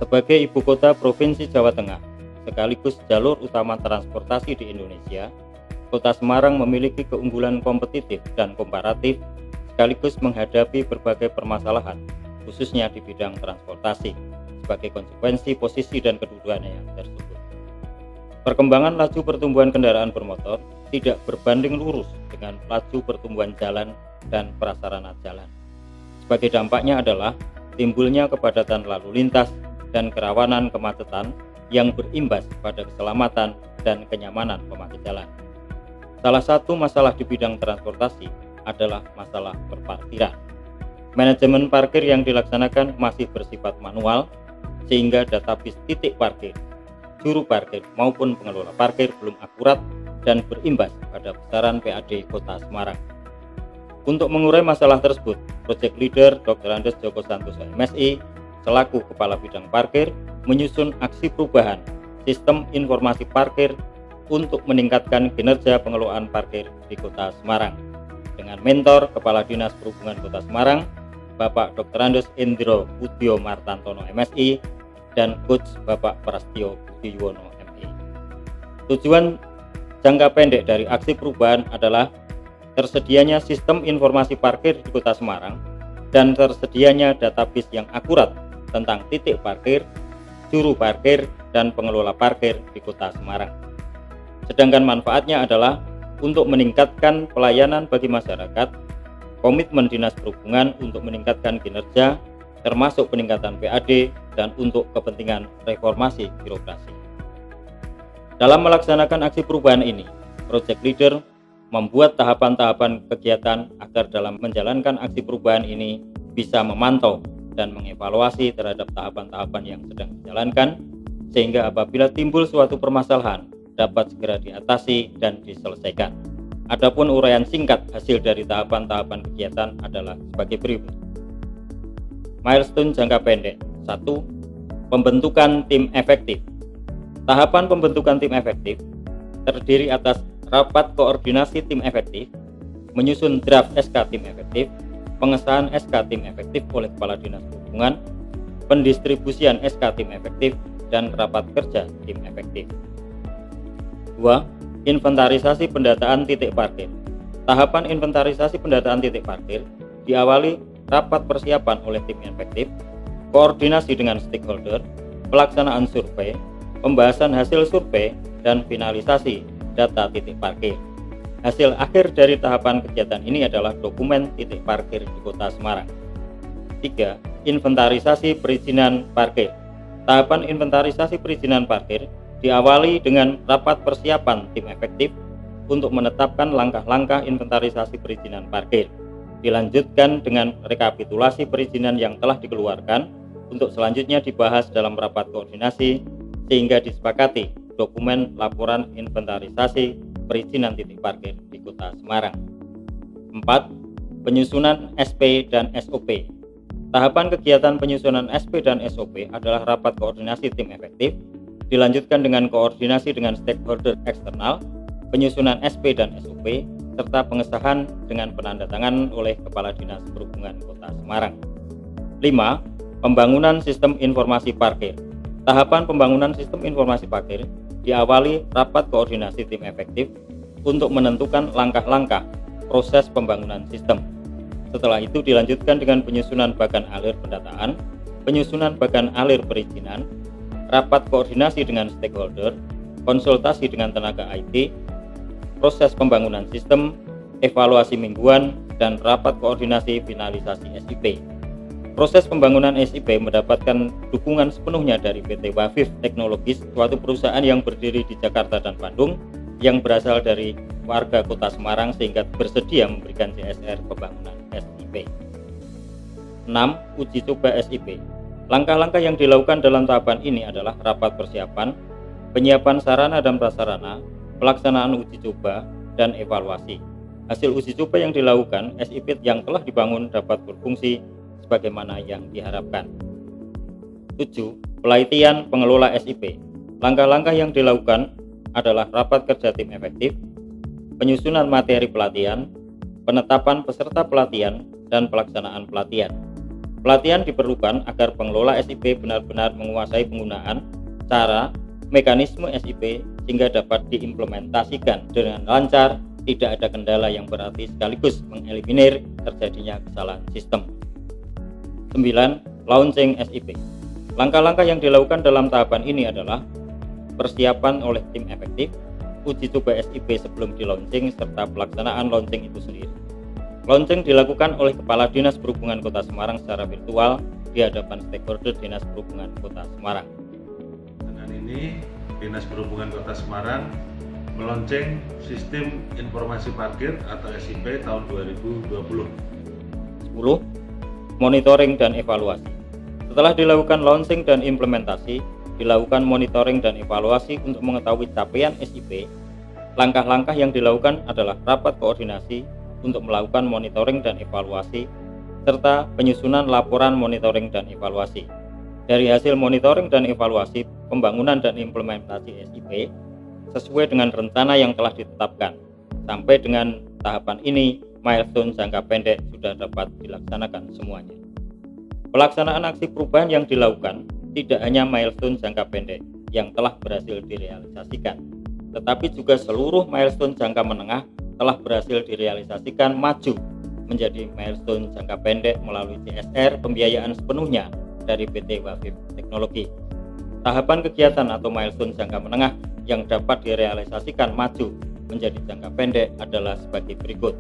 Sebagai ibu kota Provinsi Jawa Tengah, sekaligus jalur utama transportasi di Indonesia, Kota Semarang memiliki keunggulan kompetitif dan komparatif sekaligus menghadapi berbagai permasalahan, khususnya di bidang transportasi, sebagai konsekuensi posisi dan kedudukannya yang tersebut. Perkembangan laju pertumbuhan kendaraan bermotor tidak berbanding lurus dengan laju pertumbuhan jalan dan prasarana jalan. Sebagai dampaknya adalah timbulnya kepadatan lalu lintas dan kerawanan kemacetan yang berimbas pada keselamatan dan kenyamanan pemakai jalan. Salah satu masalah di bidang transportasi adalah masalah perparkiran. Manajemen parkir yang dilaksanakan masih bersifat manual, sehingga database titik parkir, juru parkir maupun pengelola parkir belum akurat dan berimbas pada besaran PAD Kota Semarang. Untuk mengurai masalah tersebut, Project Leader Dr. Andes Joko Santoso MSI selaku Kepala Bidang Parkir menyusun aksi perubahan sistem informasi parkir untuk meningkatkan kinerja pengelolaan parkir di Kota Semarang. Dengan mentor Kepala Dinas Perhubungan Kota Semarang, Bapak Dr. Andes Indro Budyo Martantono MSI dan Coach Bapak Prastio Budi Yuwono MI. Tujuan jangka pendek dari aksi perubahan adalah tersedianya sistem informasi parkir di Kota Semarang dan tersedianya database yang akurat tentang titik parkir, juru parkir, dan pengelola parkir di Kota Semarang. Sedangkan manfaatnya adalah untuk meningkatkan pelayanan bagi masyarakat, komitmen Dinas Perhubungan untuk meningkatkan kinerja, termasuk peningkatan PAD, dan untuk kepentingan reformasi birokrasi. Dalam melaksanakan aksi perubahan ini, Project Leader membuat tahapan-tahapan kegiatan agar dalam menjalankan aksi perubahan ini bisa memantau dan mengevaluasi terhadap tahapan-tahapan yang sedang dijalankan, sehingga apabila timbul suatu permasalahan dapat segera diatasi dan diselesaikan. Adapun uraian singkat hasil dari tahapan-tahapan kegiatan adalah sebagai berikut. Milestone jangka pendek. 1. Pembentukan tim efektif. Tahapan pembentukan tim efektif terdiri atas rapat koordinasi tim efektif, menyusun draft SK tim efektif, pengesahan SK tim efektif oleh Kepala Dinas Perhubungan, pendistribusian SK tim efektif, dan rapat kerja tim efektif. 2. Inventarisasi pendataan titik parkir. Tahapan inventarisasi pendataan titik parkir diawali rapat persiapan oleh tim efektif, koordinasi dengan stakeholder, pelaksanaan survei, pembahasan hasil survei, dan finalisasi data titik parkir. Hasil akhir dari tahapan kegiatan ini adalah dokumen titik parkir di Kota Semarang. 3. Inventarisasi perizinan parkir. Tahapan inventarisasi perizinan parkir diawali dengan rapat persiapan tim efektif untuk menetapkan langkah-langkah inventarisasi perizinan parkir. Dilanjutkan dengan rekapitulasi perizinan yang telah dikeluarkan untuk selanjutnya dibahas dalam rapat koordinasi sehingga disepakati dokumen laporan inventarisasi perizinan titik parkir di Kota Semarang. 4. Penyusunan SP dan SOP. Tahapan kegiatan penyusunan SP dan SOP adalah rapat koordinasi tim efektif, dilanjutkan dengan koordinasi dengan stakeholder eksternal, penyusunan SP dan SOP, serta pengesahan dengan penandatangan oleh Kepala Dinas Perhubungan Kota Semarang. 5. Pembangunan sistem informasi parkir. Tahapan pembangunan sistem informasi parkir diawali rapat koordinasi tim efektif untuk menentukan langkah-langkah proses pembangunan sistem. Setelah itu dilanjutkan dengan penyusunan bagan alir pendataan, penyusunan bagan alir perizinan, rapat koordinasi dengan stakeholder, konsultasi dengan tenaga IT, proses pembangunan sistem, evaluasi mingguan, dan rapat koordinasi finalisasi SIP. Proses pembangunan SIP mendapatkan dukungan sepenuhnya dari PT Wafif Teknologis, suatu perusahaan yang berdiri di Jakarta dan Bandung yang berasal dari warga Kota Semarang sehingga bersedia memberikan CSR pembangunan SIP. 6. Uji coba SIP. Langkah-langkah yang dilakukan dalam tahapan ini adalah rapat persiapan, penyiapan sarana dan prasarana, pelaksanaan uji coba, dan evaluasi. Hasil uji coba yang dilakukan, SIP yang telah dibangun dapat berfungsi sebagaimana yang diharapkan. 7. Pelatihan pengelola SIP. Langkah-langkah yang dilakukan adalah rapat kerja tim efektif, penyusunan materi pelatihan, penetapan peserta pelatihan, dan pelaksanaan pelatihan. Pelatihan diperlukan agar pengelola SIP benar-benar menguasai penggunaan, cara, mekanisme SIP sehingga dapat diimplementasikan dengan lancar, tidak ada kendala yang berarti sekaligus mengeliminir terjadinya kesalahan sistem. 9. Launching SIP. Langkah-langkah yang dilakukan dalam tahapan ini adalah persiapan oleh tim efektif, uji coba SIP sebelum di launching, serta pelaksanaan launching itu sendiri. Launching dilakukan oleh Kepala Dinas Perhubungan Kota Semarang secara virtual di hadapan stakeholder Dinas Perhubungan Kota Semarang. Dengan ini, Dinas Perhubungan Kota Semarang meluncing Sistem Informasi Parkir atau SIP tahun 2020. 10. Monitoring dan evaluasi. Setelah dilakukan launching dan implementasi, dilakukan monitoring dan evaluasi untuk mengetahui capaian SIP. Langkah-langkah yang dilakukan adalah rapat koordinasi untuk melakukan monitoring dan evaluasi, serta penyusunan laporan monitoring dan evaluasi. Dari hasil monitoring dan evaluasi, pembangunan dan implementasi SIP sesuai dengan rencana yang telah ditetapkan. Sampai dengan tahapan ini, milestone jangka pendek sudah dapat dilaksanakan semuanya. Pelaksanaan aksi perubahan yang dilakukan tidak hanya milestone jangka pendek yang telah berhasil direalisasikan, tetapi juga seluruh milestone jangka menengah telah berhasil direalisasikan maju menjadi milestone jangka pendek melalui CSR pembiayaan sepenuhnya dari PT Wafif Teknologi. Tahapan kegiatan atau milestone jangka menengah yang dapat direalisasikan maju menjadi jangka pendek adalah sebagai berikut.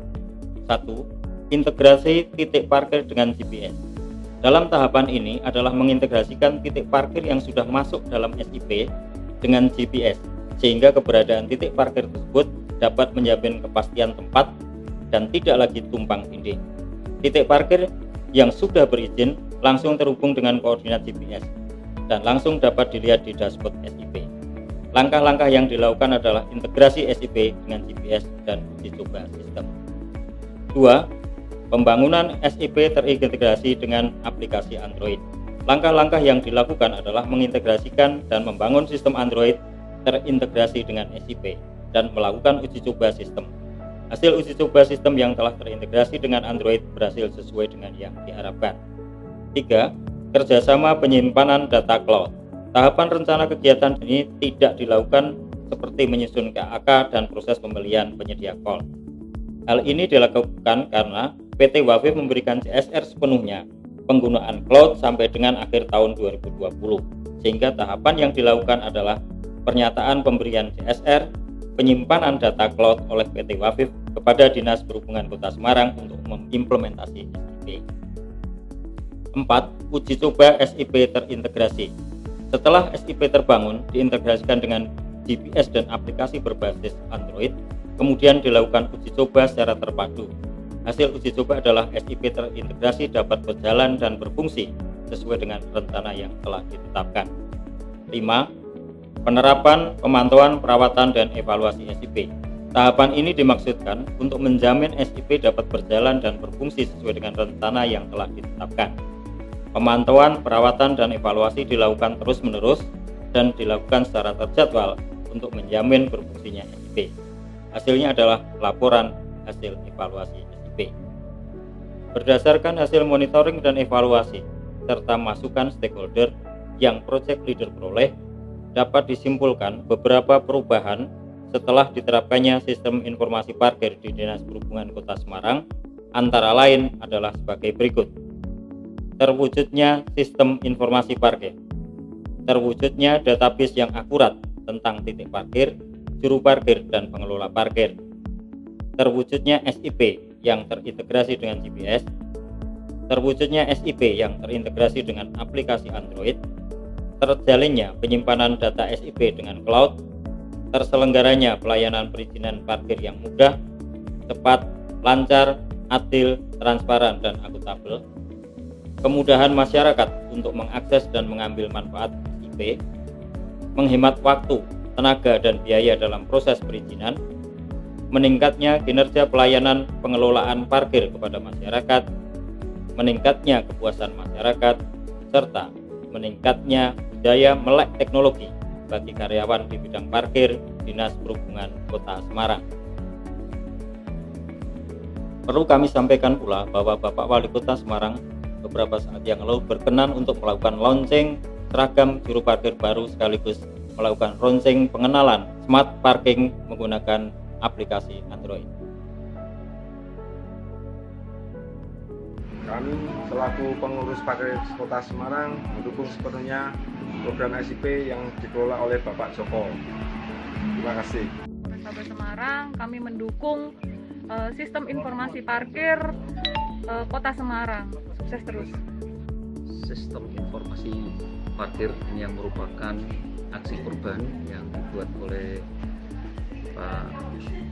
1. Integrasi titik parkir dengan GPS. Dalam tahapan ini adalah mengintegrasikan titik parkir yang sudah masuk dalam SIP dengan GPS, sehingga keberadaan titik parkir tersebut dapat menjamin kepastian tempat dan tidak lagi tumpang tindih. Titik parkir yang sudah berizin langsung terhubung dengan koordinat GPS dan langsung dapat dilihat di dashboard SIP. Langkah-langkah yang dilakukan adalah integrasi SIP dengan GPS dan uji coba sistem. 2. Pembangunan SIP terintegrasi dengan aplikasi Android. Langkah-langkah yang dilakukan adalah mengintegrasikan dan membangun sistem Android terintegrasi dengan SIP dan melakukan uji coba sistem. Hasil uji coba sistem yang telah terintegrasi dengan Android berhasil sesuai dengan yang diharapkan. 3. Kerjasama penyimpanan data cloud. Tahapan rencana kegiatan ini tidak dilakukan seperti menyusun KAK dan proses pembelian penyedia call. Hal ini dilakukan karena PT Wafif memberikan CSR sepenuhnya penggunaan cloud sampai dengan akhir tahun 2020, sehingga tahapan yang dilakukan adalah pernyataan pemberian CSR penyimpanan data cloud oleh PT Wafif kepada Dinas Perhubungan Kota Semarang untuk mengimplementasi SIP. 4. Uji coba SIP terintegrasi. Setelah SIP terbangun, diintegrasikan dengan GPS dan aplikasi berbasis Android, kemudian dilakukan uji coba secara terpadu. Hasil uji coba adalah SIP terintegrasi dapat berjalan dan berfungsi sesuai dengan rencana yang telah ditetapkan. 5. Penerapan, pemantauan, perawatan, dan evaluasi SIP. Tahapan ini dimaksudkan untuk menjamin SIP dapat berjalan dan berfungsi sesuai dengan rencana yang telah ditetapkan. Pemantauan, perawatan, dan evaluasi dilakukan terus-menerus dan dilakukan secara terjadwal untuk menjamin berfungsinya SIP. Hasilnya adalah laporan hasil evaluasi SIP. Berdasarkan hasil monitoring dan evaluasi, serta masukan stakeholder yang project leader peroleh, dapat disimpulkan beberapa perubahan setelah diterapkannya sistem informasi parkir di Dinas Perhubungan Kota Semarang, antara lain adalah sebagai berikut. Terwujudnya sistem informasi parkir, terwujudnya database yang akurat tentang titik parkir, juru parkir, dan pengelola parkir, terwujudnya SIP yang terintegrasi dengan GPS, terwujudnya SIP yang terintegrasi dengan aplikasi Android, terjalinnya penyimpanan data SIP dengan cloud, terselenggaranya pelayanan perizinan parkir yang mudah, cepat, lancar, adil, transparan, dan akuntabel, kemudahan masyarakat untuk mengakses dan mengambil manfaat SIP, menghemat waktu, tenaga, dan biaya dalam proses perizinan, meningkatnya kinerja pelayanan pengelolaan parkir kepada masyarakat, meningkatnya kepuasan masyarakat, serta meningkatnya budaya melek teknologi bagi karyawan di bidang parkir Dinas Perhubungan Kota Semarang. Perlu kami sampaikan pula bahwa Bapak Wali Kota Semarang beberapa saat yang lalu berkenan untuk melakukan launching seragam juru parkir baru sekaligus melakukan launching pengenalan smart parking menggunakan aplikasi Android. Kami selaku pengurus parkir Kota Semarang mendukung sepenuhnya program SIP yang dikelola oleh Bapak Joko. Terima kasih. Polrestabes Semarang, kami mendukung sistem informasi parkir Kota Semarang. Sukses terus. Sistem informasi parkir ini yang merupakan aksi perubahan yang dibuat oleh Pak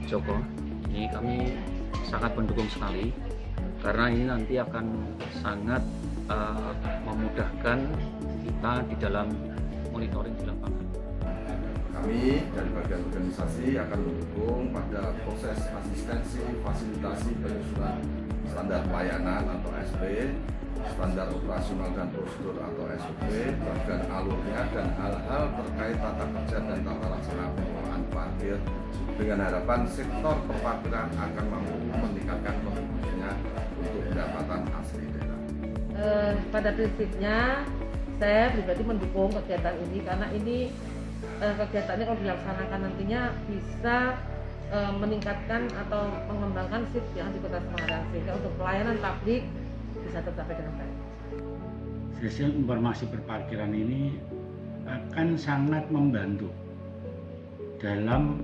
Joko. Ini kami sangat mendukung sekali karena ini nanti akan sangat memudahkan kita di dalam monitoring di lapangan. Kami dari bagian organisasi akan mendukung pada proses asistensi fasilitasi penyusunan standar pelayanan atau SP, standar operasional dan prosedur atau SOP, bagian alurnya dan hal-hal terkait tata kerja dan tata laksana pengelolaan parkir dengan harapan sektor perparkiran akan mampu meningkatkan kontribusinya untuk pendapatan asli daerah. Pada prinsipnya saya pribadi mendukung kegiatan ini karena ini kegiatannya kalau dilaksanakan nantinya bisa meningkatkan atau mengembangkan SIP yang di Kota Semarang sehingga untuk pelayanan publik bisa tercapai dengan baik. Sistem informasi perparkiran ini akan sangat membantu dalam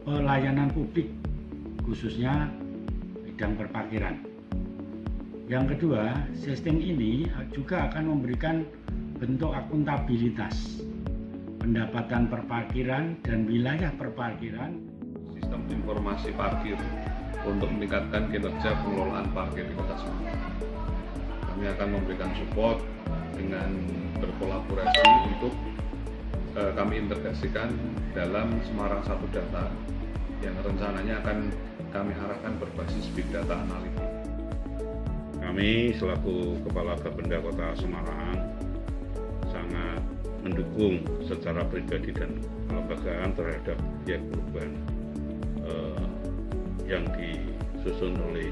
pelayanan publik khususnya bidang perparkiran. Yang kedua, sistem ini juga akan memberikan bentuk akuntabilitas pendapatan perparkiran dan wilayah perparkiran. Sistem informasi parkir untuk meningkatkan kinerja pengelolaan parkir di Kota Semarang. Kami akan memberikan support dengan berkolaborasi untuk kami integrasikan dalam Semarang 1 Data yang rencananya akan kami arahkan berbasis big data analytics. Kami selaku Kepala Bapenda Kota Semarang sangat mendukung secara pribadi dan kelembagaan terhadap proyek perubahan yang disusun oleh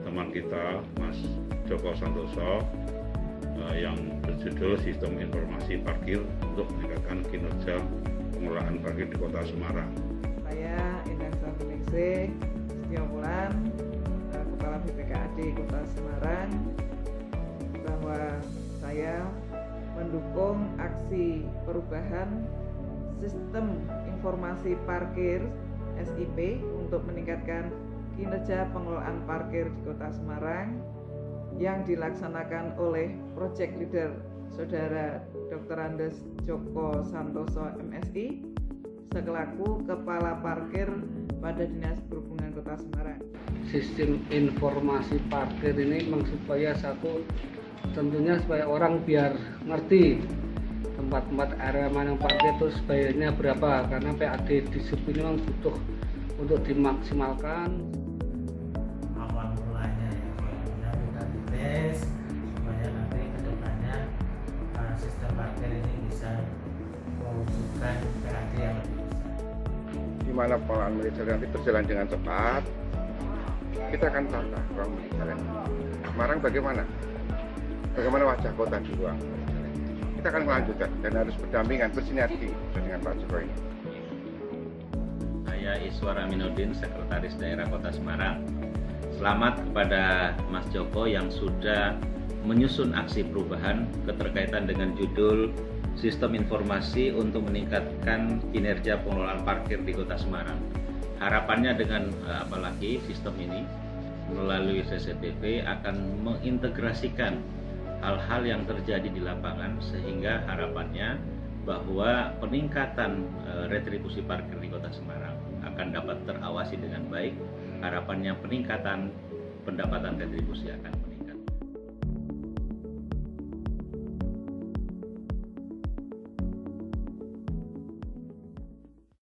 teman kita Mas Joko Santoso yang berjudul Sistem Informasi Parkir untuk meningkatkan kinerja pengelolaan parkir di Kota Semarang. Saya Indah Safiningsih Setiabulan, Kepala BPKAD Kota Semarang, bahwa saya mendukung aksi perubahan sistem informasi parkir SIP untuk meningkatkan kinerja pengelolaan parkir di Kota Semarang yang dilaksanakan oleh Project Leader Saudara Dr. Andes Joko Santoso MSI selaku Kepala Parkir pada Dinas Perhubungan Kota Semarang. Sistem informasi parkir ini memang supaya tentunya supaya orang biar ngerti tempat-tempat area mana yang parkir terus bayarnya berapa, karena PAD di SIP ini memang butuh untuk dimaksimalkan. Awal mulanya ya, kita dites supaya nanti kedepannya sistem parkir ini bisa mewujudkan PAD yang lebih besar. Di mana pengelolaan manajer nanti berjalan dengan cepat, kita akan tata ruang manajer. Semarang bagaimana? Bagaimana wajah kota di ruang? Kita akan melanjutkan dan harus berdampingan, bersinergi dengan Pak Jokowi. Saya Iswar Aminuddin, Sekretaris Daerah Kota Semarang. Selamat kepada Mas Joko yang sudah menyusun aksi perubahan keterkaitan dengan judul Sistem Informasi untuk meningkatkan kinerja pengelolaan parkir di Kota Semarang. Harapannya dengan apalagi sistem ini melalui CCTV akan mengintegrasikan hal-hal yang terjadi di lapangan sehingga harapannya bahwa peningkatan retribusi parkir di Kota Semarang akan dapat terawasi dengan baik. Harapannya peningkatan pendapatan retribusi akan